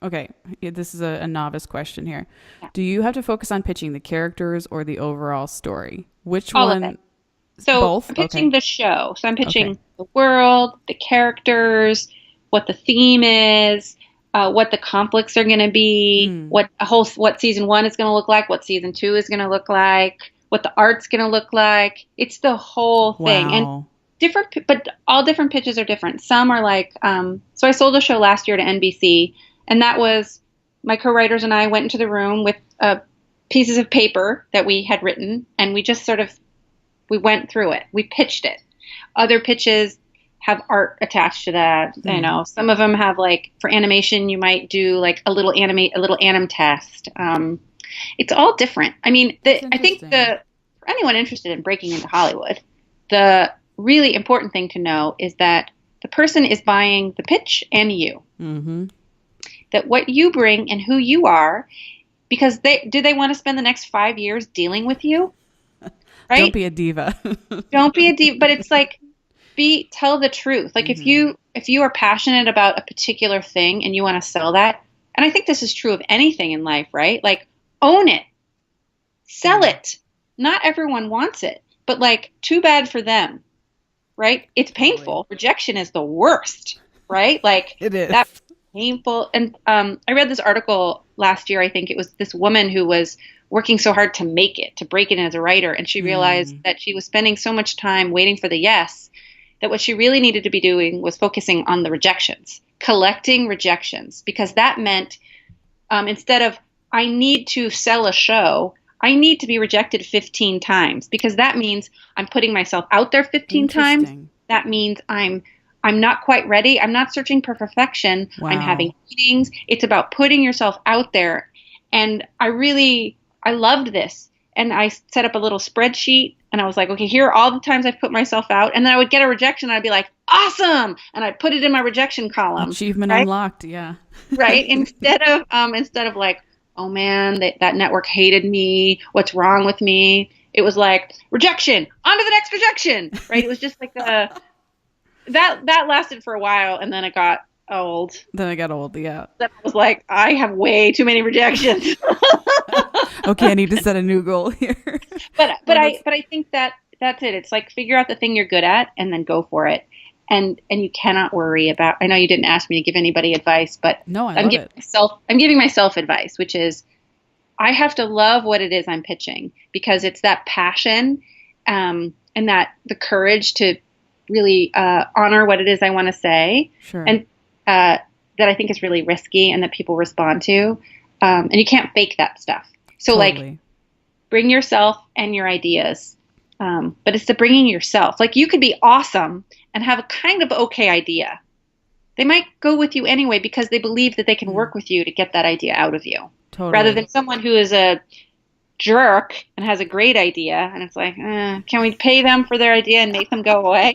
Okay, this is a novice question here. Yeah. Do you have to focus on pitching the characters or the overall story? Which All of it. one? So Both? I'm pitching Okay. the show. So I'm Okay. pitching the world, the characters, what the theme is, what the conflicts are going to be, Mm. what season one is going to look like, what season two is going to look like, what the art's going to look like. It's the whole thing, and Wow. but all different pitches are different. Some are like, so I sold a show last year to NBC, and that was my co-writers and I went into the room with pieces of paper that we had written, and we just sort of we went through it. We pitched it. Other pitches have art attached to that. You Mm. know, some of them have like for animation, you might do like a little anim test. It's all different. I mean, That's I think interesting. for anyone interested in breaking into Hollywood, the really important thing to know is that the person is buying the pitch and you. Mm-hmm. That what you bring and who you are, because they want to spend the next 5 years dealing with you, Don't right? be a diva. Don't be a deep, but it's like be tell the truth. Like Mm-hmm. if you are passionate about a particular thing and you want to sell that, and I think this is true of anything in life, right? Like own it, sell Mm. it. Not everyone wants it, but like too bad for them, right? It's Totally. painful. Rejection is the worst, right? Like It is. that painful. And I read this article last year. I think it was this woman who was working so hard to make it, to break it as a writer, and she realized Mm. that she was spending so much time waiting for the yes that what she really needed to be doing was focusing on the rejections, collecting rejections, because that meant instead of I need to sell a show, I need to be rejected 15 times because that means I'm putting myself out there 15 times. Interesting. That means I'm not quite ready. I'm not searching for perfection. I'm having Wow. meetings. It's about putting yourself out there. And I loved this. And I set up a little spreadsheet and I was like, okay, here are all the times I've put myself out. And then I would get a rejection and I'd be like, awesome. And I'd put it in my rejection column, Achievement right? unlocked. Yeah. Right. Instead of like, oh man, that network hated me. What's wrong with me? It was like rejection, on to the next rejection. Right. It was just like that lasted for a while and then it got old. Then I got old. Yeah. Then I was like, I have way too many rejections. Okay, I need to set a new goal here. But Well, that's I think that that's it. It's like figure out the thing you're good at and then go for it. And you cannot worry about. I know you didn't ask me to give anybody advice, but no, I love it. I'm giving myself advice, which is I have to love what it is I'm pitching because it's that passion and that the courage to really honor what it is I want to say, Sure. and that I think is really risky and that people respond to, and you can't fake that stuff. So like Totally. bring yourself and your ideas. But it's the bringing yourself. Like you could be awesome and have a kind of okay idea. They might go with you anyway because they believe that they can Mm, work with you to get that idea out of you, rather totally. than someone who is a jerk and has a great idea and it's like, can we pay them for their idea and make them go away?